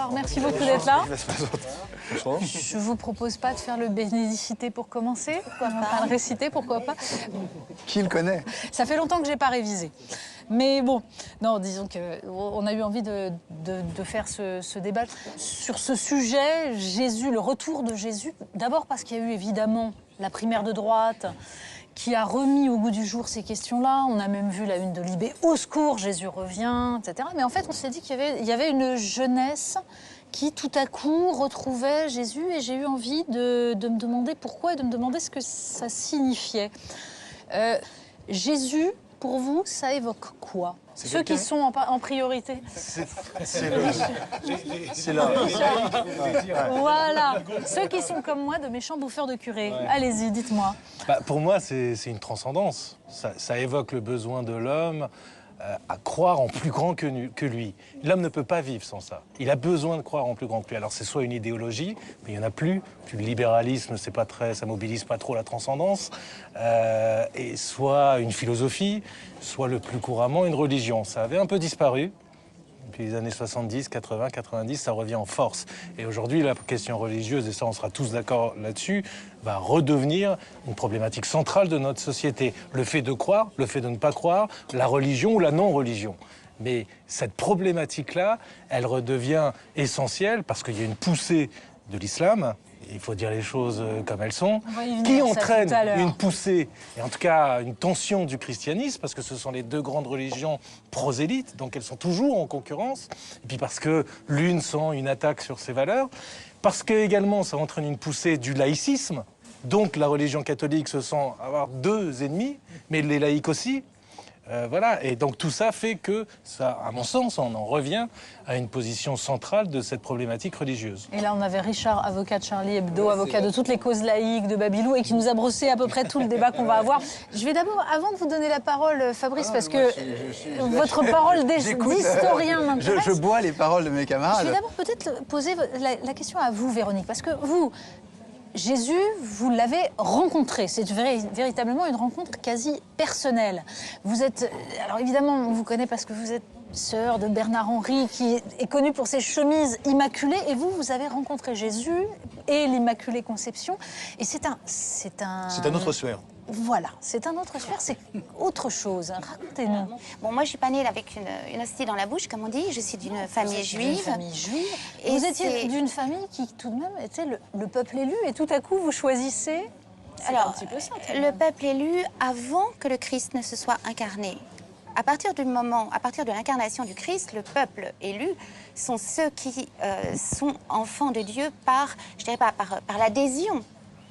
Bonsoir, merci beaucoup d'être là. Je vous propose pas de faire le bénédicité pour commencer, pourquoi pas le réciter, pourquoi pas. Qui le connaît? Ça fait longtemps que j'ai pas révisé. Mais bon, non, disons qu'on a eu envie de faire ce débat sur ce sujet, Jésus, le retour de Jésus. D'abord parce qu'il y a eu évidemment la primaire de droite qui a remis au goût du jour ces questions-là. On a même vu la une de Libé, au secours, Jésus revient, etc. Mais en fait, on s'est dit qu'il y avait une jeunesse qui, tout à coup, retrouvait Jésus. Et j'ai eu envie de me demander pourquoi et de me demander ce que ça signifiait. Jésus, pour vous, ça évoque quoi? Ceux qui sont en priorité. C'est là. Voilà. Ceux qui sont comme moi, de méchants bouffeurs de curés. Ouais. Allez-y, dites-moi. Pour moi, c'est une transcendance. Ça évoque le besoin de l'homme à croire en plus grand que lui. L'homme ne peut pas vivre sans ça. Il a besoin de croire en plus grand que lui. Alors c'est soit une idéologie, mais il n'y en a plus. Puis le libéralisme, ça mobilise pas trop la transcendance. Et soit une philosophie, soit le plus couramment une religion. Ça avait un peu disparu. Depuis les années 70, 80, 90, ça revient en force. Et aujourd'hui, la question religieuse, et ça on sera tous d'accord là-dessus, va redevenir une problématique centrale de notre société. Le fait de croire, le fait de ne pas croire, la religion ou la non-religion. Mais cette problématique-là, elle redevient essentielle parce qu'il y a une poussée de l'islam, il faut dire les choses comme elles sont, qui entraîne une poussée, et en tout cas une tension du christianisme, parce que ce sont les deux grandes religions prosélytes, donc elles sont toujours en concurrence, et puis parce que l'une sent une attaque sur ses valeurs, parce que également ça entraîne une poussée du laïcisme, donc la religion catholique se sent avoir deux ennemis, mais les laïcs aussi. Voilà, et donc tout ça fait que, ça, à mon sens, on en revient à une position centrale de cette problématique religieuse. Et là, on avait Richard, avocat de Charlie Hebdo, avocat de toutes les causes laïques de Babylou, et qui nous a brossé à peu près tout le débat qu'on va avoir. Je vais d'abord, avant de vous donner la parole, Fabrice, parce que votre parole d'historien m'intéresse. Je bois les paroles de mes camarades. Je vais d'abord peut-être poser la question à vous, Véronique, parce que vous, Jésus, vous l'avez rencontré. C'est véritablement une rencontre quasi personnelle. Vous êtes... Alors évidemment, on vous connaît parce que vous êtes sœur de Bernard-Henri, qui est connu pour ses chemises immaculées. Et vous, vous avez rencontré Jésus et l'Immaculée Conception. Et c'est un autre sphère. Voilà, c'est un autre sphère, c'est autre chose. Racontez-nous. Bon, moi, je suis pas née avec une hostie dans la bouche, comme on dit. Je suis d'une famille juive. Et vous étiez d'une famille qui, tout de même, était le peuple élu. Et tout à coup, vous choisissez... Alors, un petit peu ça, le peuple élu avant que le Christ ne se soit incarné. À partir de l'incarnation du Christ, le peuple élu sont ceux qui sont enfants de Dieu par l'adhésion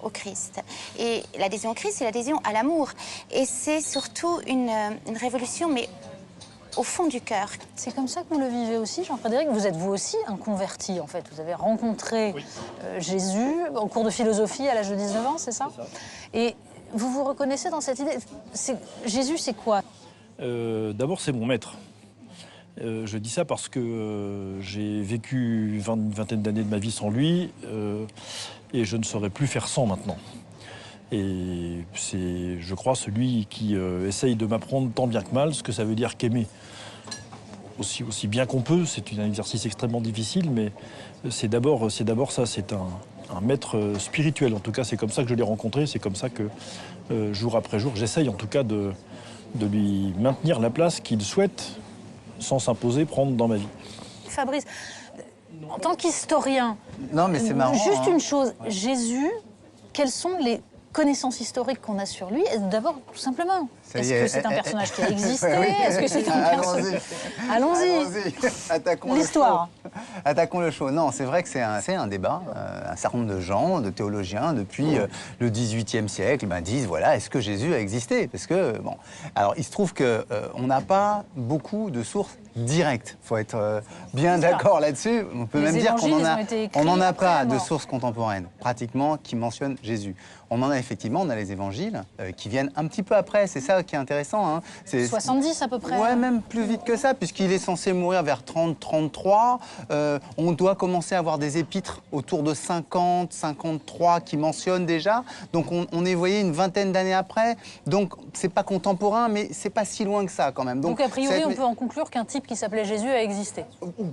au Christ. Et l'adhésion au Christ, c'est l'adhésion à l'amour. Et c'est surtout une révolution, mais au fond du cœur. C'est comme ça que vous le vivez aussi, Jean-Frédéric. Vous êtes vous aussi un converti, en fait. Vous avez rencontré Jésus au cours de philosophie à l'âge de 19 ans, c'est ça? Et vous vous reconnaissez dans cette idée. Jésus, c'est quoi? D'abord, c'est mon maître. Je dis ça parce que j'ai vécu une vingtaine d'années de ma vie sans lui et je ne saurais plus faire sans maintenant. Et c'est, je crois, celui qui essaye de m'apprendre tant bien que mal ce que ça veut dire qu'aimer. Aussi bien qu'on peut, c'est un exercice extrêmement difficile, mais c'est d'abord ça, c'est un maître spirituel. En tout cas, c'est comme ça que je l'ai rencontré, c'est comme ça que, jour après jour, j'essaye en tout cas de lui maintenir la place qu'il souhaite, sans s'imposer, prendre dans ma vie. Fabrice, en tant qu'historien, non, mais c'est marrant, juste une chose, Jésus, quelles sont les connaissances historiques qu'on a sur lui? D'abord, tout simplement, est-ce que c'est un personnage qui a existé? Est-ce que c'est un personnage... Allons-y. Attaquons l'histoire. Attaquons le show. Non, c'est vrai que c'est un débat. Un certain nombre de gens, de théologiens, depuis le XVIIIe siècle, disent, voilà, est-ce que Jésus a existé? Parce que, bon... Alors, il se trouve qu'on n'a pas beaucoup de sources directes. Il faut être bien d'accord là-dessus. On peut même dire qu'on n'en a pas de sources contemporaines, pratiquement, qui mentionnent Jésus. On en a effectivement, on a les évangiles qui viennent un petit peu après, c'est ça qui est intéressant. Hein. 70 à peu près. Ouais, même plus vite que ça, puisqu'il est censé mourir vers 30-33. On doit commencer à avoir des épîtres autour de 50-53 qui mentionnent déjà. Donc on est, vous voyez, une vingtaine d'années après. Donc c'est pas contemporain, mais c'est pas si loin que ça quand même. Donc a priori, on peut en conclure qu'un type qui s'appelait Jésus a existé.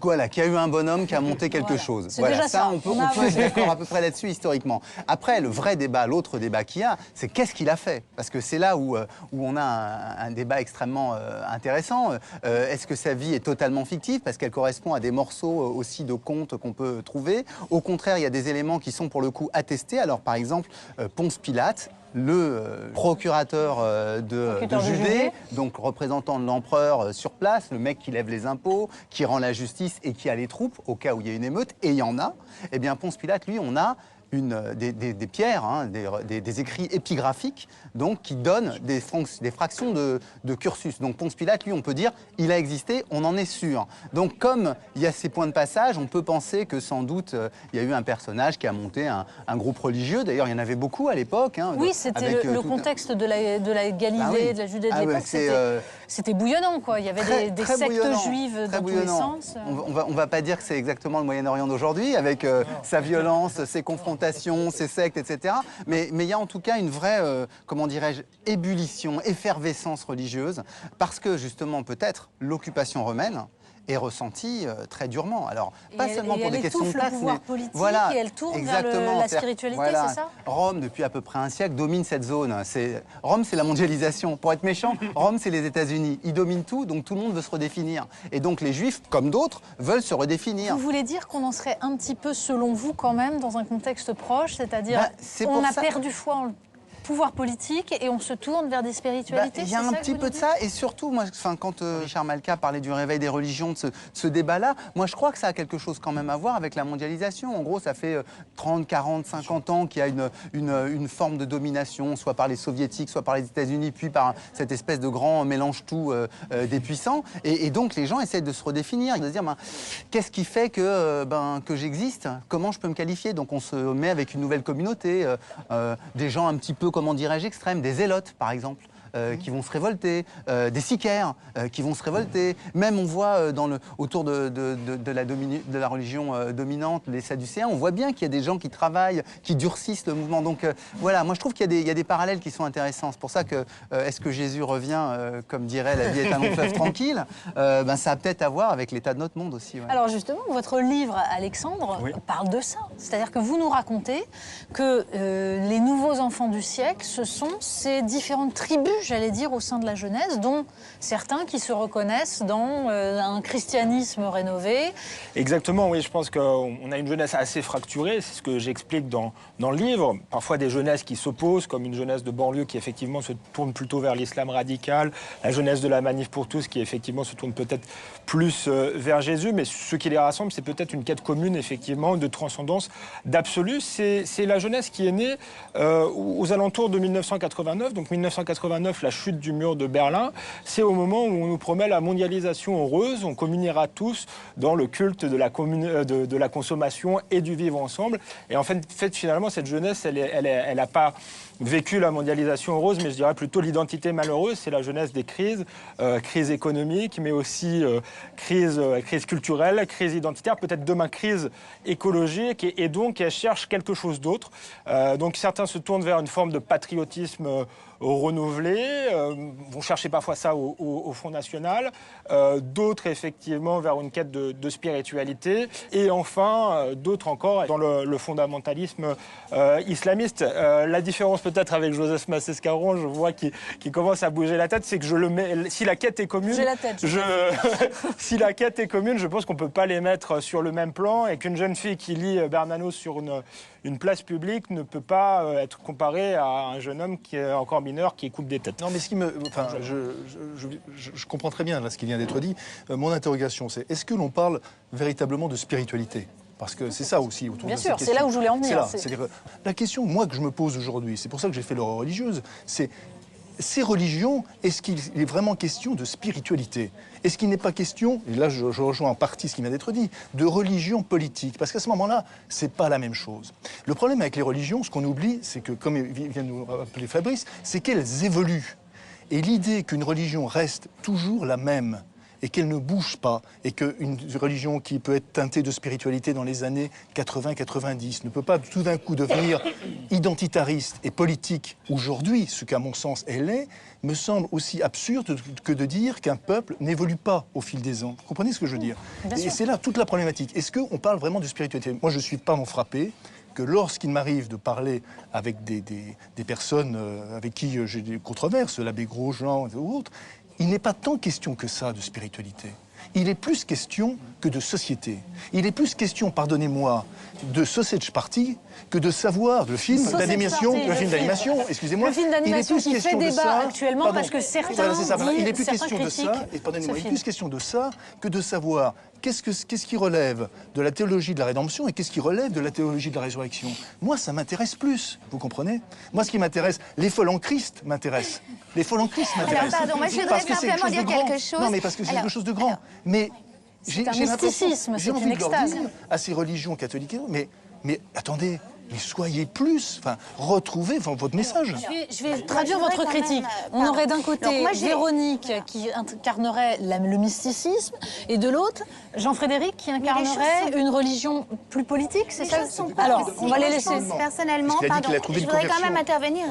Voilà, qu'il y a eu un bonhomme qui a monté quelque Voilà. chose. C'est Voilà, déjà ça. on peut On a être avancé. d'accord à peu près là-dessus historiquement. Après, le vrai débat, l'autre débat qu'il y a, c'est qu'est-ce qu'il a fait? Parce que c'est là où on a un débat extrêmement intéressant. Est-ce que sa vie est totalement fictive parce qu'elle correspond à des morceaux aussi de contes qu'on peut trouver? Au contraire, il y a des éléments qui sont pour le coup attestés. Alors par exemple, Ponce Pilate, le procurateur de Judée, donc représentant de l'empereur sur place, le mec qui lève les impôts, qui rend la justice et qui a les troupes au cas où il y a une émeute, et il y en a, eh bien Ponce Pilate, lui, on a des pierres, hein, des écrits épigraphiques, donc qui donnent des fractions de cursus. Donc Ponce Pilate, lui, on peut dire, il a existé, on en est sûr. Donc comme il y a ces points de passage, on peut penser que sans doute il y a eu un personnage qui a monté un groupe religieux. D'ailleurs, il y en avait beaucoup à l'époque. Hein, oui, c'était le contexte de la Galilée, de la Judée de l'époque. C'était bouillonnant, quoi. Il y avait des sectes juives dans tous les sens. On va pas dire que c'est exactement le Moyen-Orient d'aujourd'hui, avec sa violence, ses confrontations, ces sectes, etc. Mais il y a en tout cas une vraie, comment dirais-je, ébullition, effervescence religieuse, parce que justement peut-être l'occupation romaine est ressentie très durement. Alors, pas seulement pour des questions de place, mais le pouvoir politique, et elle tourne vers la spiritualité, voilà. c'est ça? Rome, depuis à peu près un siècle, domine cette zone. Rome, c'est la mondialisation. Pour être méchant, Rome, c'est les États-Unis. Ils dominent tout, donc tout le monde veut se redéfinir. Et donc les Juifs, comme d'autres, veulent se redéfinir. Vous voulez dire qu'on en serait un petit peu, selon vous, quand même, dans un contexte proche, c'est-à-dire on a perdu foi en pouvoir politique et on se tourne vers des spiritualités? Il y a un petit peu de ça, et surtout, moi, quand Richard Malka parlait du réveil des religions, de ce débat-là, moi je crois que ça a quelque chose quand même à voir avec la mondialisation. En gros, ça fait 30, 40, 50 ans qu'il y a une forme de domination, soit par les soviétiques, soit par les États-Unis, puis par cette espèce de grand mélange-tout des puissants. Et donc les gens essaient de se redéfinir, de se dire qu'est-ce qui fait que j'existe? Comment je peux me qualifier? Donc on se met avec une nouvelle communauté, des gens un petit peu, comment dirais-je, extrêmes, des zélotes par exemple. Qui vont se révolter, des sicaires qui vont se révolter. Même on voit autour de la religion dominante, les Sadducéens, on voit bien qu'il y a des gens qui travaillent, qui durcissent le mouvement. Donc voilà, moi je trouve qu'il y a des parallèles qui sont intéressants. C'est pour ça que est-ce que Jésus revient, comme dirait la vie est un long fleuve tranquille, ça a peut-être à voir avec l'état de notre monde aussi. Ouais. Alors justement, votre livre, Alexandre, parle de ça. C'est-à-dire que vous nous racontez que les nouveaux enfants du siècle, ce sont ces différentes tribus, j'allais dire, au sein de la Genèse, dont certains qui se reconnaissent dans un christianisme rénové. Exactement, oui, je pense qu'on a une jeunesse assez fracturée, c'est ce que j'explique dans le livre. Parfois des jeunesses qui s'opposent, comme une jeunesse de banlieue qui effectivement se tourne plutôt vers l'islam radical, la jeunesse de la Manif pour tous qui effectivement se tourne peut-être plus vers Jésus, mais ce qui les rassemble, c'est peut-être une quête commune, effectivement, de transcendance, d'absolu. C'est la jeunesse qui est née aux alentours de 1989, donc 1989, la chute du mur de Berlin, c'est au moment où on nous promet la mondialisation heureuse, on communiera tous dans le culte de la consommation et du vivre ensemble. Et en fait finalement, cette jeunesse, elle n'a pas vécu la mondialisation heureuse, mais je dirais plutôt l'identité malheureuse. C'est la jeunesse des crises, crise économique, mais aussi crise culturelle, crise identitaire, peut-être demain crise écologique, et donc elle cherche quelque chose d'autre. Donc certains se tournent vers une forme de patriotisme renouvelé, vont chercher parfois ça au Front National, d'autres effectivement vers une quête de spiritualité, et enfin d'autres encore dans le fondamentalisme islamiste. La différence peut-être avec Joseph Massescaron, je vois qui commence à bouger la tête, c'est que je le mets, si la quête est commune, si la quête est commune, je pense qu'on peut pas les mettre sur le même plan, et qu'une jeune fille qui lit Bernanos sur une place publique ne peut pas être comparée à un jeune homme qui est encore mineur, qui coupe des têtes. Non, mais je comprends très bien là, ce qui vient d'être dit. Mon interrogation, c'est est-ce que l'on parle véritablement de spiritualité? Parce que c'est ça aussi autour Bien de sûr, cette question. c'est là où je voulais en venir. C'est-à-dire, la question, moi, que je me pose aujourd'hui, c'est pour ça que j'ai fait l'horreur religieuse, c'est ces religions, est-ce qu'il est vraiment question de spiritualité? Est-ce qu'il n'est pas question, et là je rejoins en partie ce qui vient d'être dit, de religion politique? Parce qu'à ce moment-là, c'est pas la même chose. Le problème avec les religions, ce qu'on oublie, c'est que, comme vient de nous rappeler Fabrice, c'est qu'elles évoluent. Et l'idée qu'une religion reste toujours la même, et qu'elle ne bouge pas, et qu'une religion qui peut être teintée de spiritualité dans les années 80-90 ne peut pas tout d'un coup devenir identitariste et politique aujourd'hui, ce qu'à mon sens elle est, me semble aussi absurde que de dire qu'un peuple n'évolue pas au fil des ans. Vous comprenez ce que je veux dire? Et c'est là toute la problématique. Est-ce qu'on parle vraiment de spiritualité? Moi, je ne suis pas frappé que lorsqu'il m'arrive de parler avec des personnes avec qui j'ai des controverses, l'abbé Grosjean ou autres, il n'est pas tant question que ça de spiritualité. Il est plus question que de société. Il est plus question, pardonnez-moi, de Sausage Party que de savoir, le film d'animation, excusez-moi. Le film d'animation qui fait débat actuellement parce que certains il est plus question de ça, et pardonnez-moi, il est plus question de ça que de savoir qu'est-ce qui relève de la théologie de la rédemption et qu'est-ce qui relève de la théologie de la résurrection. Moi, ça m'intéresse plus, vous comprenez? Moi, ce qui m'intéresse, les folles en Christ m'intéressent. Les folles en Christ m'intéressent. Alors, pardon, moi, je voudrais simplement dire quelque chose. Non, mais parce que c'est quelque chose de grand. Mais c'est un mysticisme, c'est une extase. À ces religions catholiques, mais attendez, mais soyez plus, retrouvez votre message. Je vais traduire votre critique. On aurait d'un côté Véronique qui incarnerait le mysticisme et de l'autre Jean-Frédéric qui incarnerait une religion plus politique, c'est ça? Alors, on va les laisser. Personnellement, pardon, je voudrais quand même intervenir.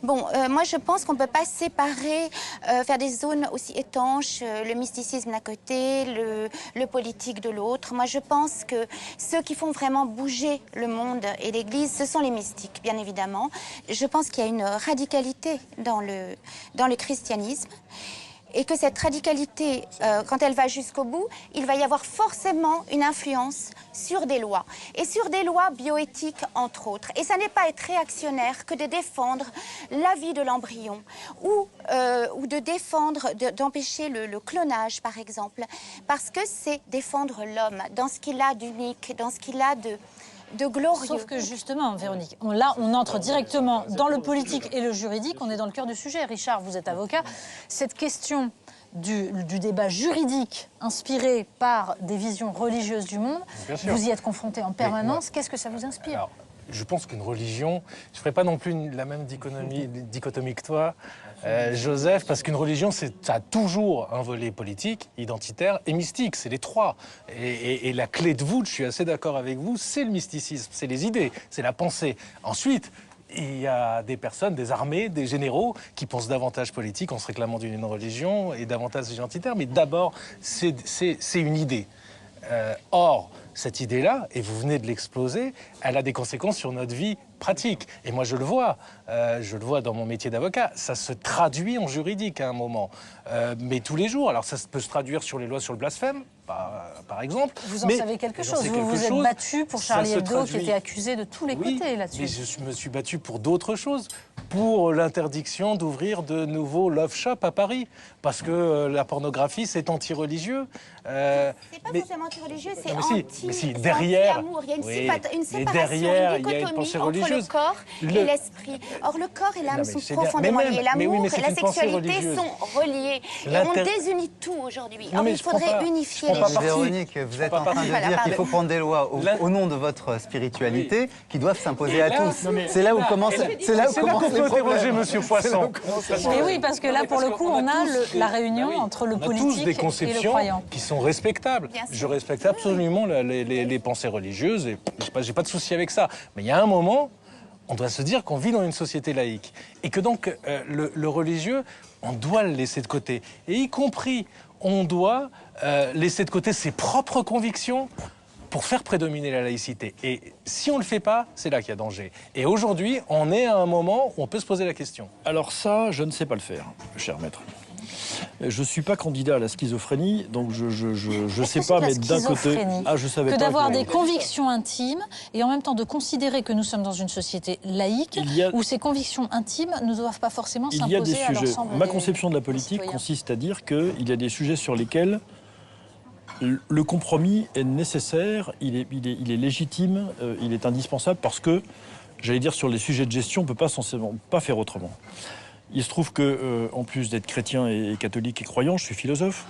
Bon, moi je pense qu'on ne peut pas séparer, faire des zones aussi étanches, le mysticisme d'un côté, le politique de l'autre. Moi je pense que ceux qui font vraiment bouger le monde et l'Église, ce sont les mystiques, bien évidemment. Je pense qu'il y a une radicalité dans le christianisme et que cette radicalité, quand elle va jusqu'au bout, il va y avoir forcément une influence sur des lois, et sur des lois bioéthiques, entre autres. Et ça n'est pas être réactionnaire que de défendre la vie de l'embryon, ou de défendre, d'empêcher le clonage, par exemple, parce que c'est défendre l'homme dans ce qu'il a d'unique, dans ce qu'il a de glorieux. Sauf que justement, Véronique, là, on entre directement dans le politique et le juridique, on est dans le cœur du sujet. Richard, vous êtes avocat. Cette question du débat juridique inspiré par des visions religieuses du monde, vous y êtes confronté en permanence. Qu'est-ce que ça vous inspire? Alors, je pense qu'une religion, je ne ferai pas non plus la même dichotomie que toi, Joseph, parce qu'une religion, ça a toujours un volet politique, identitaire et mystique, c'est les trois. Et la clé de voûte, je suis assez d'accord avec vous, c'est le mysticisme, c'est les idées, c'est la pensée. Ensuite, il y a des personnes, des armées, des généraux qui pensent davantage politique en se réclamant d'une religion et davantage identitaire, mais d'abord, c'est une idée. Or, cette idée-là, et vous venez de l'exposer, elle a des conséquences sur notre vie pratique. Et moi, je le vois dans mon métier d'avocat, ça se traduit en juridique à un moment, mais tous les jours. Alors, ça peut se traduire sur les lois sur le blasphème, par exemple. Vous en savez quelque chose. Vous vous êtes battu pour Charlie Hebdo, qui était accusé de tous les côtés là-dessus. Mais je me suis battu pour d'autres choses, pour l'interdiction d'ouvrir de nouveaux love shops à Paris, parce que la pornographie, c'est anti-religieux. C'est pas forcément anti-religieux, c'est derrière, anti-amour. Il y a il une séparation, y a une pensée entre le corps et l'esprit. Or, le corps et l'âme sont profondément liés. L'amour et la sexualité sont reliés. Et on désunit tout aujourd'hui. Or, il faudrait unifier les choses. Véronique, vous êtes en train de dire qu'il faut prendre des lois au nom de votre spiritualité qui doivent s'imposer à tous. C'est là où commence les interroger Monsieur Poisson. Mais oui, parce que là, pour le coup, on a la réunion entre le politique des et le conceptions croyant. qui sont respectables. Je respecte absolument les pensées religieuses et j'ai pas de souci avec ça. Mais il y a un moment, on doit se dire qu'on vit dans une société laïque et que donc le religieux, on doit le laisser de côté. Et y compris, on doit laisser de côté ses propres convictions pour faire prédominer la laïcité. Et si on ne le fait pas, c'est là qu'il y a danger. Et aujourd'hui, on est à un moment où on peut se poser la question. Alors ça, je ne sais pas le faire, cher maître. Je ne suis pas candidat à la schizophrénie, donc je ne sais pas, mais d'un côté... je savais que d'avoir des convictions intimes et en même temps de considérer que nous sommes dans une société laïque où ces convictions intimes ne doivent pas forcément s'imposer à l'ensemble Ma conception de la politique consiste à dire qu'il y a des sujets sur lesquels le compromis est nécessaire, il est légitime, il est indispensable parce que, j'allais dire, sur les sujets de gestion, on ne peut pas censément pas faire autrement. Il se trouve que, en plus d'être chrétien et catholique et croyant, je suis philosophe.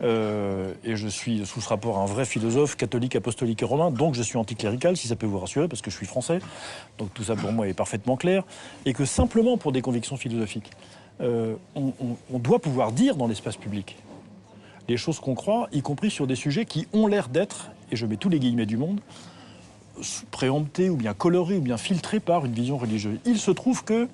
Et je suis, sous ce rapport, un vrai philosophe catholique, apostolique et romain. Donc je suis anticlérical, si ça peut vous rassurer, parce que je suis français. Donc tout ça, pour moi, est parfaitement clair. Et que simplement, pour des convictions philosophiques, on doit pouvoir dire dans l'espace public les choses qu'on croit, y compris sur des sujets qui ont l'air d'être, et je mets tous les guillemets du monde, préemptés ou bien colorés ou bien filtrés par une vision religieuse. Il se trouve que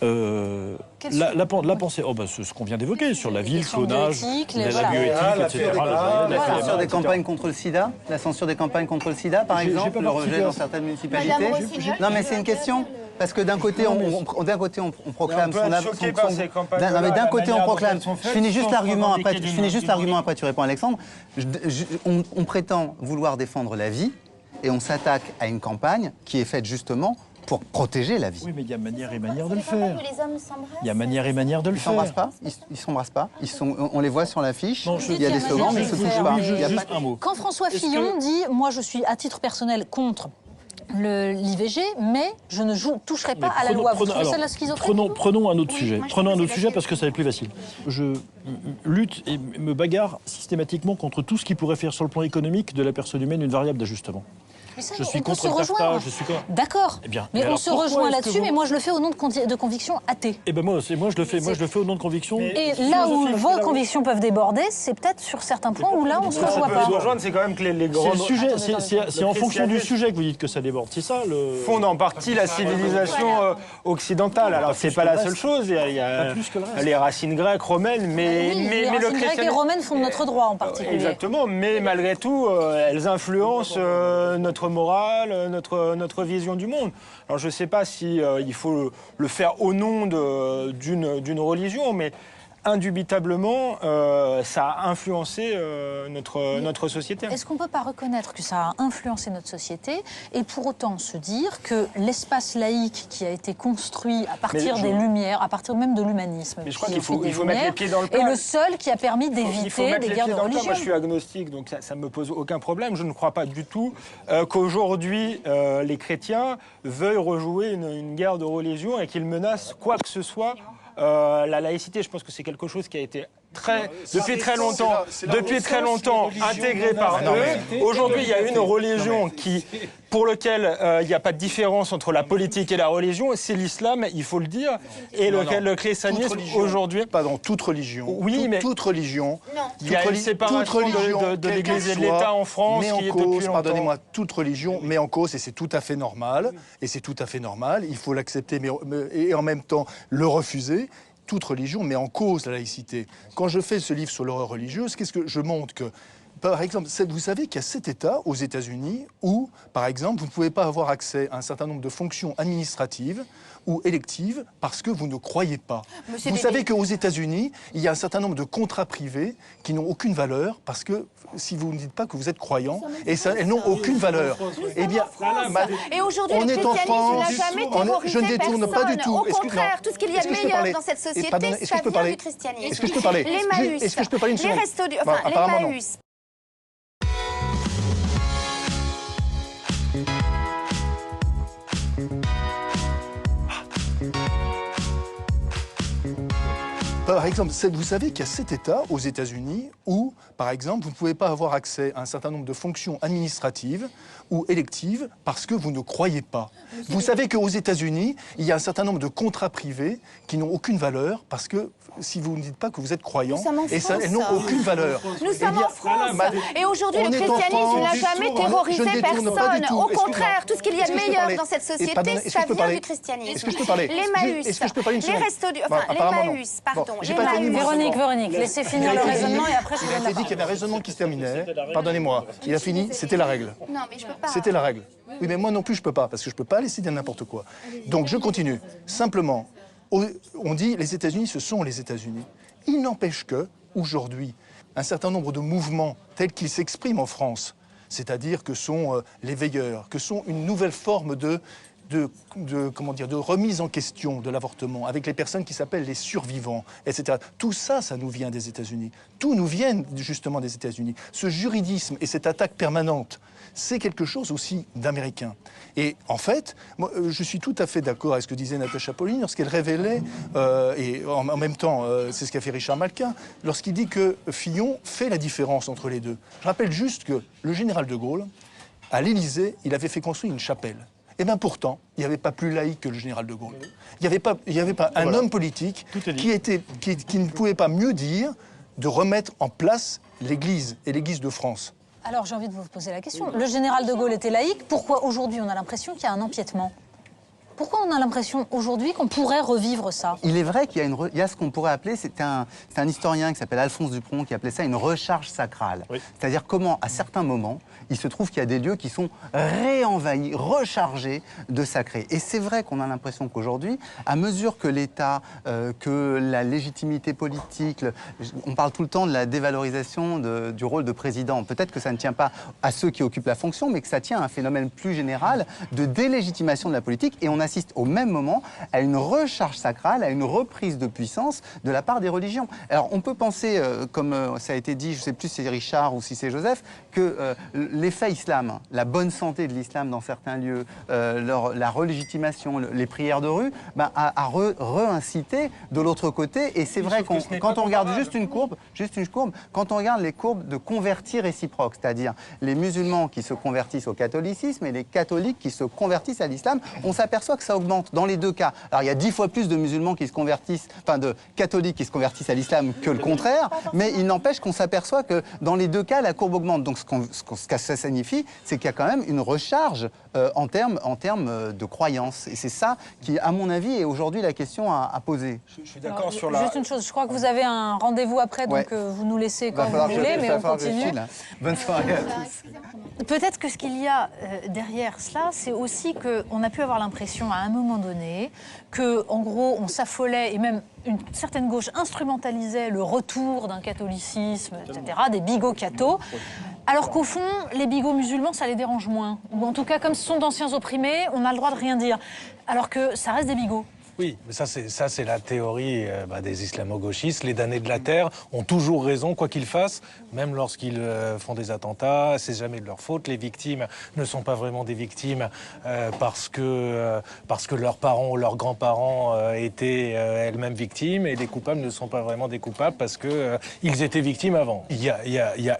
la pensée, c'est ce qu'on vient d'évoquer, sur la vie, le clonage, la bioéthique, etc. La censure des campagnes contre le sida, la censure des campagnes contre le sida, par exemple, le rejet dans certaines municipalités. Non, mais c'est une question. Parce que d'un côté, on proclame son d'un côté, on proclame. Je finis juste l'argument après, tu réponds, Alexandre. On prétend vouloir défendre la vie et on s'attaque à une campagne qui est faite justement pour protéger la vie. Oui, mais il y a manière et manière de le faire. Il y a manière et manière de le faire. Ils s'embrassent pas. On les voit sur l'affiche. Il y a des slogans, mais ils se touchent pas. Juste un mot. Quand François Fillon dit « Moi, je suis à titre personnel contre l'IVG, mais je ne toucherai pas à la loi », vous trouvez ça la schizophrénie? Prenons un autre sujet. Prenons un autre sujet parce que ça va être plus facile. Je lutte et me bagarre systématiquement contre tout ce qui pourrait faire sur le plan économique de la personne humaine une variable d'ajustement. Je suis contre le partage, je suis contre... D'accord. Eh bien, mais on se rejoint là-dessus, mais moi je le fais au nom de convictions athées. Eh ben moi je le fais au nom de convictions. Et là où vos convictions peuvent déborder, c'est peut-être sur certains points où là on ne se rejoint pas. C'est quand même que les grands... C'est en fonction du sujet que vous dites que ça déborde. C'est ça le... Fonde en partie la civilisation occidentale. Alors c'est pas la seule chose. Il y a les racines grecques, romaines, mais les racines grecques et romaines fondent notre droit en particulier. Exactement. Mais malgré tout, elles influencent notre morale, notre vision du monde. Alors je ne sais pas si il faut le faire au nom d'une religion, mais indubitablement, ça a influencé notre société. Est-ce qu'on ne peut pas reconnaître que ça a influencé notre société et pour autant se dire que l'espace laïque qui a été construit à partir des Lumières, à partir même de l'humanisme, je crois qu'il faut mettre les pieds dans le plat. est le seul qui a permis d'éviter des guerres de religion. Moi, je suis agnostique, donc ça ne me pose aucun problème. Je ne crois pas du tout qu'aujourd'hui, les chrétiens veuillent rejouer une guerre de religion et qu'ils menacent quoi que ce soit la laïcité. Je pense que c'est quelque chose qui a été depuis très longtemps intégré par eux. Aujourd'hui, il y a une religion pour laquelle il n'y a pas de différence entre la politique et la religion, c'est l'islam, il faut le dire, et le christianisme aujourd'hui. Pas dans toute religion. Oui, mais toute religion. Il y a une séparation de l'Église et de l'État en France qui est depuis longtemps. Pardonnez-moi, toute religion met en cause, et c'est tout à fait normal, il faut l'accepter, et en même temps le refuser. Toute religion met en cause la laïcité. Quand je fais ce livre sur l'horreur religieuse, qu'est-ce que je montre que, par exemple, vous savez qu'il y a 7 États aux États-Unis où, par exemple, vous ne pouvez pas avoir accès à un certain nombre de fonctions administratives ou électives parce que vous ne croyez pas. Vous savez qu'aux États-Unis, il y a un certain nombre de contrats privés qui n'ont aucune valeur parce que si vous ne dites pas que vous êtes croyant, elles n'ont aucune valeur. Eh bien, et aujourd'hui, on le est en christianisme France, n'a jamais terrorisé je ne détourne pas du tout. Au contraire, tout ce qu'il y a de meilleur dans cette société, ça vient du christianisme. Est-ce que je peux parler? L'Emmaüs, les restos du... Enfin, l'Emmaüs. Par exemple, vous savez qu'il y a 7 États aux États-Unis où, par exemple, vous ne pouvez pas avoir accès à un certain nombre de fonctions administratives ou électives parce que vous ne croyez pas. Vous savez qu'aux États-Unis, il y a un certain nombre de contrats privés qui n'ont aucune valeur parce que si vous ne dites pas que vous êtes croyant, elles n'ont aucune valeur. Nous sommes en France. Et aujourd'hui, le christianisme n'a jamais terrorisé personne. Au contraire, tout ce qu'il y a de meilleur dans cette société, ça vient du christianisme. Est-ce que je peux parler? L'Emmaüs, les restos du... Enfin, l'Emmaüs, pardon. Véronique, laissez finir le raisonnement et après je Il a dit qu'il y avait un raisonnement qui se terminait. Pardonnez-moi, il a fini, c'était la règle. Non, mais je peux pas. C'était la règle. Oui, mais moi non plus, je peux pas, parce que je peux pas laisser dire n'importe quoi. Donc, je continue. Simplement, on dit les États-Unis, ce sont les États-Unis. Il n'empêche que, aujourd'hui, un certain nombre de mouvements tels qu'ils s'expriment en France, c'est-à-dire que sont les veilleurs, que sont une nouvelle forme de remise en question de l'avortement, avec les personnes qui s'appellent les survivants, etc. Tout ça, ça nous vient des États-Unis. Tout nous vient justement des États-Unis. Ce juridisme et cette attaque permanente, c'est quelque chose aussi d'américain. Et en fait, moi, je suis tout à fait d'accord avec ce que disait Natacha Polony lorsqu'elle révélait, et en même temps, c'est ce qu'a fait Richard Malkin, lorsqu'il dit que Fillon fait la différence entre les deux. Je rappelle juste que le général de Gaulle, à l'Élysée, il avait fait construire une chapelle. Et bien pourtant, il n'y avait pas plus laïque que le général de Gaulle. Il n'y avait pas un homme politique qui ne pouvait pas mieux dire de remettre en place l'Église et l'Église de France. Alors j'ai envie de vous poser la question. Le général de Gaulle était laïque. Pourquoi aujourd'hui on a l'impression qu'il y a un empiètement ? Pourquoi on a l'impression aujourd'hui qu'on pourrait revivre ça ? Il est vrai qu'il y a ce qu'on pourrait appeler, c'est un historien qui s'appelle Alphonse Dupron qui appelait ça une recharge sacrale. Oui. C'est-à-dire comment, à certains moments, il se trouve qu'il y a des lieux qui sont réenvahis, rechargés de sacré. Et c'est vrai qu'on a l'impression qu'aujourd'hui, à mesure que l'État, que la légitimité politique, on parle tout le temps de la dévalorisation du rôle de président. Peut-être que ça ne tient pas à ceux qui occupent la fonction, mais que ça tient à un phénomène plus général de délégitimation de la politique. Et on assiste au même moment à une recharge sacrale, à une reprise de puissance de la part des religions. Alors on peut penser, comme ça a été dit, je ne sais plus si c'est Richard ou si c'est Joseph, que l'effet islam, la bonne santé de l'islam dans certains lieux, la relégitimation, les prières de rue, a re-incité de l'autre côté. Et c'est vrai qu'on, quand on regarde juste une courbe, quand on regarde les courbes de convertis réciproques, c'est-à-dire les musulmans qui se convertissent au catholicisme et les catholiques qui se convertissent à l'islam, on s'aperçoit que ça augmente dans les deux cas. Alors il y a 10 fois plus de musulmans qui se convertissent, enfin de catholiques qui se convertissent à l'islam que le contraire, mais il n'empêche qu'on s'aperçoit que dans les deux cas, la courbe augmente. Donc ce que ça signifie, c'est qu'il y a quand même une recharge en termes de croyances. Et c'est ça qui, à mon avis, est aujourd'hui la question à poser. Je suis d'accord sur la... Juste une chose, je crois que vous avez un rendez-vous après, donc vous nous laissez quand vous voulez, mais on continue. Bonne soirée à tous. Peut-être que ce qu'il y a derrière cela, c'est aussi qu'on a pu avoir l'impression à un moment donné que, en gros, on s'affolait et même une certaine gauche instrumentalisait le retour d'un catholicisme, etc., des bigots cathos, alors qu'au fond, les bigots musulmans, ça les dérange moins. Ou en tout cas, comme ce sont d'anciens opprimés, on a le droit de rien dire. Alors que ça reste des bigots. Oui, mais ça c'est la théorie des islamo-gauchistes. Les damnés de la terre ont toujours raison, quoi qu'ils fassent, même lorsqu'ils font des attentats. C'est jamais de leur faute. Les victimes ne sont pas vraiment des victimes parce que leurs parents ou leurs grands-parents étaient elles-mêmes victimes, et les coupables ne sont pas vraiment des coupables parce que ils étaient victimes avant. Il y a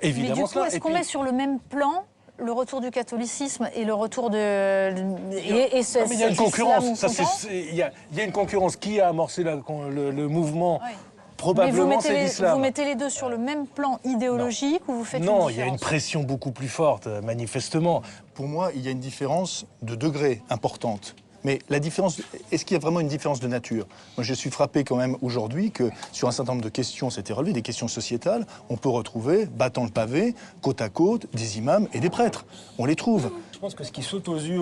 évidemment. Mais du coup, est-ce qu'on met sur le même plan le retour du catholicisme et le retour de... il y a une concurrence. Il y a une concurrence. Qui a amorcé le mouvement? Oui. Probablement, c'est l'islam. Vous mettez les deux sur le même plan idéologique ou vous faites une différence? différence? Il y a une pression beaucoup plus forte, manifestement. Pour moi, il y a une différence de degré importante. Mais la différence, est-ce qu'il y a vraiment une différence de nature? Moi, je suis frappé quand même aujourd'hui que sur un certain nombre de questions, c'était relevé, des questions sociétales, on peut retrouver, battant le pavé, côte à côte, des imams et des prêtres. On les trouve. Je pense que ce qui saute aux yeux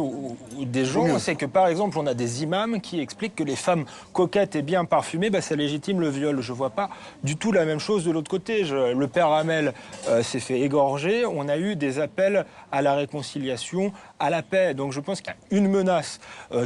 des gens, c'est que par exemple, on a des imams qui expliquent que les femmes coquettes et bien parfumées, ça légitime le viol. Je ne vois pas du tout la même chose de l'autre côté. Le père Hamel s'est fait égorger. On a eu des appels à la réconciliation, à la paix. Donc je pense qu'il y a une menace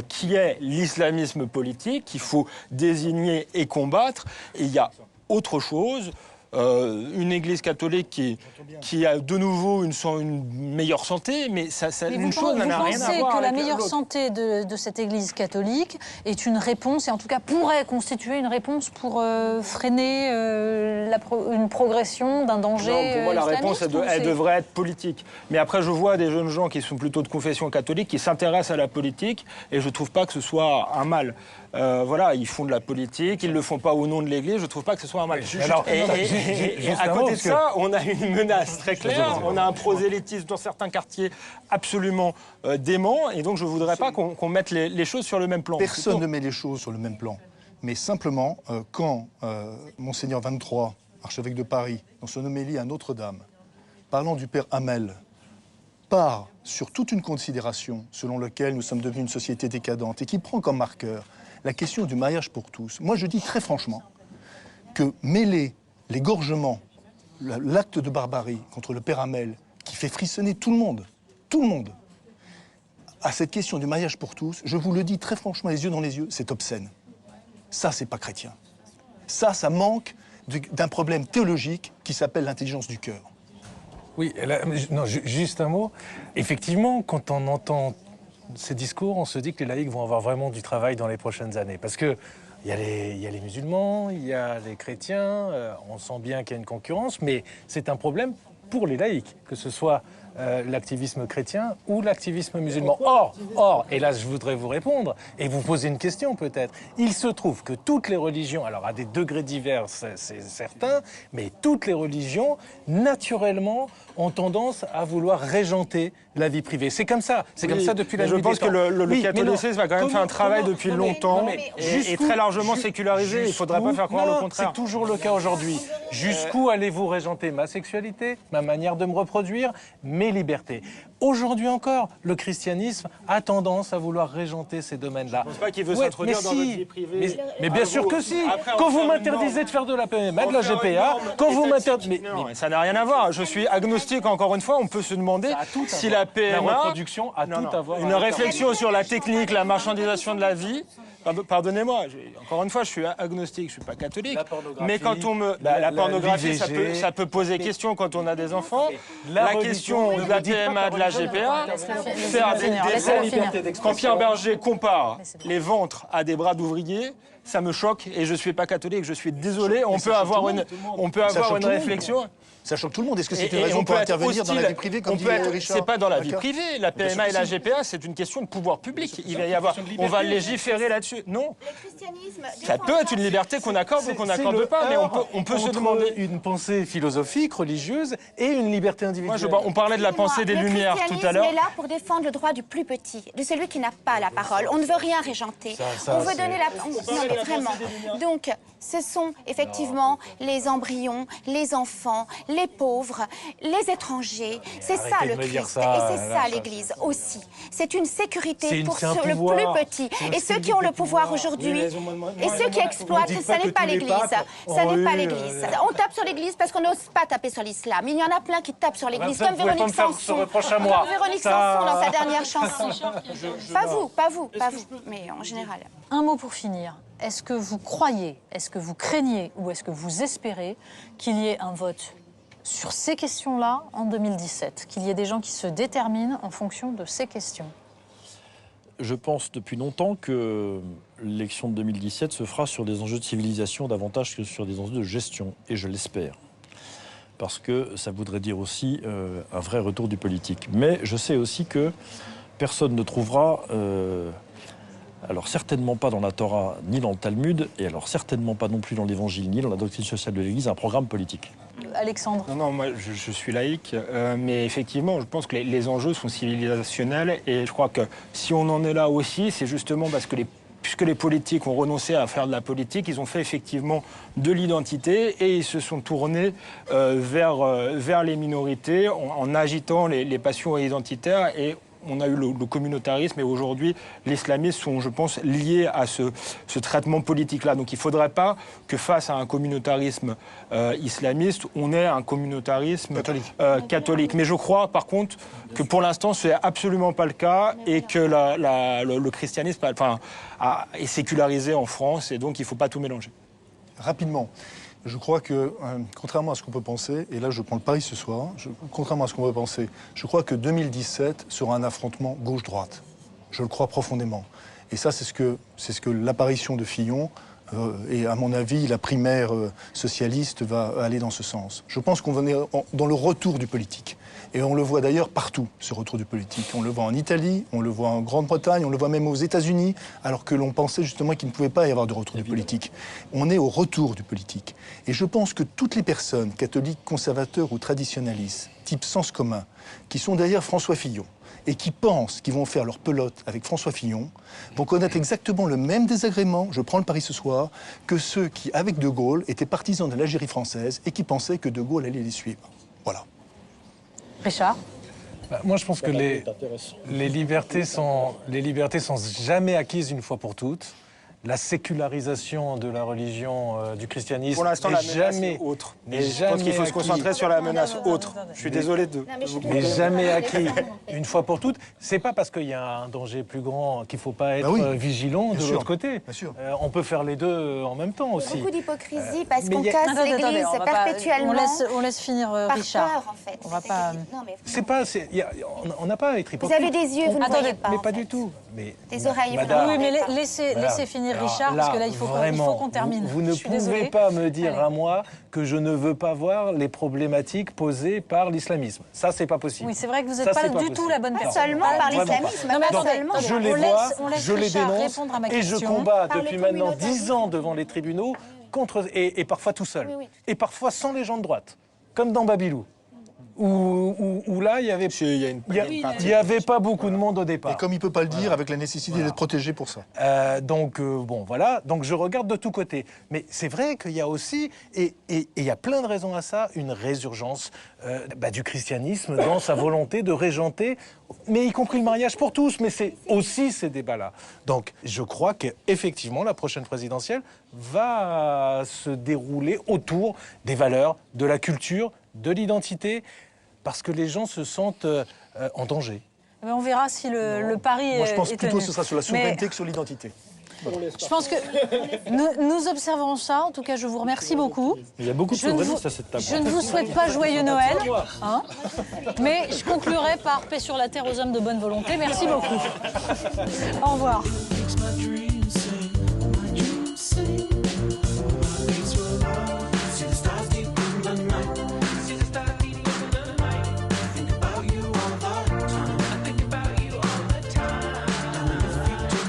qui est l'islamisme politique, qu'il faut désigner et combattre. Et il y a autre chose. Une église catholique qui a de nouveau une meilleure santé, mais une chose n'a rien à voir. Vous pensez que la meilleure santé de cette église catholique est une réponse, et en tout cas pourrait constituer une réponse pour freiner une progression d'un danger islamiste? Pour moi, la réponse, elle devrait être politique. Mais après, je vois des jeunes gens qui sont plutôt de confession catholique, qui s'intéressent à la politique, et je ne trouve pas que ce soit un mal. Ils font de la politique, ils ne le font pas au nom de l'Église, je ne trouve pas que ce soit un mal. Et à côté de ça, on a une menace très claire, on a un prosélytisme dans certains quartiers absolument dément, et donc je ne voudrais pas qu'on mette les choses sur le même plan. Personne ne met les choses sur le même plan. Mais simplement, quand Monseigneur 23, archevêque de Paris, dans son homélie à Notre-Dame, parlant du père Hamel, part sur toute une considération selon laquelle nous sommes devenus une société décadente et qui prend comme marqueur la question du mariage pour tous. Moi, je dis très franchement que mêler l'égorgement, l'acte de barbarie contre le père Hamel, qui fait frissonner tout le monde, à cette question du mariage pour tous, je vous le dis très franchement, les yeux dans les yeux, c'est obscène. Ça, c'est pas chrétien. Ça manque d'un problème théologique qui s'appelle l'intelligence du cœur. Oui, juste un mot. Effectivement, quand on entend ces discours, on se dit que les laïcs vont avoir vraiment du travail dans les prochaines années. Parce que il y a les musulmans, il y a les chrétiens, on sent bien qu'il y a une concurrence, mais c'est un problème pour les laïcs, que ce soit l'activisme chrétien ou l'activisme musulman. Or, et là je voudrais vous répondre et vous poser une question peut-être, il se trouve que toutes les religions, alors à des degrés divers c'est certain, mais toutes les religions naturellement ont tendance à vouloir régenter la vie privée. C'est comme ça depuis la nuit des temps. Je pense que le catholicisme a quand même fait un travail depuis longtemps et très largement sécularisé. Il ne faudrait pas faire croire le contraire. C'est toujours le cas aujourd'hui. Jusqu'où allez-vous régenter ma sexualité, ma manière de me reproduire, mes libertés? Aujourd'hui encore, le christianisme a tendance à vouloir régenter ces domaines-là. Je ne pense pas qu'il veut s'introduire dans votre vie privée. Mais bien sûr que si. Quand vous m'interdisez de faire de la PMA, de la GPA, quand vous m'interdisez... Non, ça n'a rien à voir. Je suis agnostique, encore une fois. On peut se demander si la PMA... La reproduction a tout à voir. Une réflexion sur la technique, la marchandisation de la vie... Pardonnez-moi, encore une fois, je suis agnostique, je ne suis pas catholique. Mais quand on me... La pornographie, ça peut poser question quand on a des enfants. La question de la PMA, de la GPA, quand Pierre Berger compare les ventres à des bras d'ouvriers, ça me choque et je ne suis pas catholique, je suis désolé. On peut avoir une réflexion. Ça choque tout le monde. Est-ce que c'est une raison pour intervenir dans la vie privée, comme dit Richard? C'est pas dans la vie privée. La PMA et la GPA, c'est une question de pouvoir public. Il va y avoir, on va légiférer là-dessus. Non. Ça peut être une liberté qu'on accorde ou qu'on n'accorde pas, mais on peut se demander une pensée philosophique, religieuse et une liberté individuelle. On parlait de la pensée des Lumières tout à l'heure. Le christianisme est là pour défendre le droit du plus petit, de celui qui n'a pas la parole. On ne veut rien régenter. On veut donner la... Non, mais vraiment. Donc, ce sont effectivement les embryons, les enfants, les pauvres, les étrangers. C'est ça le Christ. Et c'est ça l'Église aussi. C'est une sécurité pour le plus petit. Et ceux qui ont le pouvoir aujourd'hui, et ceux qui exploitent, ça n'est pas l'Église. Ça n'est pas l'Église. On tape sur l'Église parce qu'on n'ose pas taper sur l'islam. Il y en a plein qui tapent sur l'Église, comme Véronique Sanson. Véronique Sanson dans sa dernière chanson. Pas vous. Mais en général. Un mot pour finir. Est-ce que vous croyez, est-ce que vous craignez ou est-ce que vous espérez qu'il y ait un vote sur ces questions-là en 2017, qu'il y ait des gens qui se déterminent en fonction de ces questions? Je pense depuis longtemps que l'élection de 2017 se fera sur des enjeux de civilisation davantage que sur des enjeux de gestion, et je l'espère. Parce que ça voudrait dire aussi un vrai retour du politique. Mais je sais aussi que personne ne trouvera... alors certainement pas dans la Torah ni dans le Talmud, et alors certainement pas non plus dans l'Évangile ni dans la doctrine sociale de l'Église, un programme politique. Alexandre. Non, moi je suis laïque, mais effectivement je pense que les enjeux sont civilisationnels et je crois que si on en est là aussi, c'est justement parce que puisque les politiques ont renoncé à faire de la politique, ils ont fait effectivement de l'identité et ils se sont tournés vers les minorités en agitant les passions identitaires et on a eu le communautarisme et aujourd'hui, les islamistes sont, je pense, liés à ce traitement politique-là. Donc il ne faudrait pas que face à un communautarisme islamiste, on ait un communautarisme catholique. Mais je crois, par contre, que pour l'instant, ce n'est absolument pas le cas et que le christianisme est sécularisé en France et donc il ne faut pas tout mélanger. Rapidement. Je crois que, contrairement à ce qu'on peut penser, et là je prends le pari ce soir, contrairement à ce qu'on peut penser, je crois que 2017 sera un affrontement gauche-droite. Je le crois profondément. Et ça, c'est ce que l'apparition de Fillon, et à mon avis, la primaire socialiste va aller dans ce sens. Je pense qu'on va dans le retour du politique. Et on le voit d'ailleurs partout, ce retour du politique. On le voit en Italie, on le voit en Grande-Bretagne, on le voit même aux États-Unis, alors que l'on pensait justement qu'il ne pouvait pas y avoir de retour du politique. On est au retour du politique. Et je pense que toutes les personnes, catholiques, conservateurs ou traditionnalistes, type sens commun, qui sont derrière François Fillon, et qui pensent qu'ils vont faire leur pelote avec François Fillon, vont connaître exactement le même désagrément, je prends le pari ce soir, que ceux qui, avec De Gaulle, étaient partisans de l'Algérie française et qui pensaient que De Gaulle allait les suivre. Voilà. Richard? Moi, je pense que les libertés sont jamais acquises une fois pour toutes. La sécularisation de la religion du christianisme pour l'instant, la menace est autre. Je pense qu'il faut se concentrer sur la menace autre. Je suis désolé de vous couper. Mais jamais acquis une fois pour toutes. C'est pas parce qu'il y a un danger plus grand qu'il ne faut pas être vigilant de l'autre côté. On peut faire les deux en même temps aussi. Beaucoup d'hypocrisie parce qu'on casse l'Église perpétuellement. On laisse finir Richard. Par peur, en fait. On va pas... On n'a pas à être hypocrite. Vous avez des yeux, vous ne voyez pas. Mais pas du tout. Mais Des oreilles madame, Oui, mais D'accord. laissez finir Alors Richard, parce que là, il faut vraiment, qu'on termine. Vous ne Je suis pouvez désolée. pas me dire Allez. à moi que je ne veux pas voir les problématiques posées par l'islamisme. Ça, c'est pas possible. Oui, c'est vrai que vous Ça, n'êtes pas c'est du possible. tout la bonne Pas personne. seulement Pas par du tout. l'islamisme, Non, mais pas attendez, seulement. attendez, Je les on vois, laisse je les Richard dénonce répondre à ma et je question. combats Par le depuis maintenant communautarisme. 10 ans devant les tribunaux contre et parfois tout seul. Oui, oui. Et parfois sans les gens de droite, comme dans Babylou. Où là, il y avait Il y a une il y avait pas beaucoup de monde au départ. Et comme il ne peut pas le dire, avec la nécessité d'être protégé pour ça. Bon, voilà. Donc, je regarde de tous côtés. Mais c'est vrai qu'il y a aussi, et il y a plein de raisons à ça, une résurgence du christianisme dans sa volonté de régenter, mais y compris le mariage pour tous. Mais c'est aussi ces débats-là. Donc, je crois qu'effectivement, la prochaine présidentielle va se dérouler autour des valeurs, de la culture, de l'identité, parce que les gens se sentent en danger. Mais on verra si le pari Moi, je pense est plutôt que tenu. ce sera sur la Mais souveraineté que sur l'identité. je pense que nous observerons ça. En tout cas, je vous remercie beaucoup. Il y a beaucoup de Je ne vous- souverainistes à cette table. Je ne vous souhaite pas joyeux Noël, hein, mais je conclurai par paix sur la terre aux hommes de bonne volonté. Merci beaucoup. Au revoir. Makes my dreams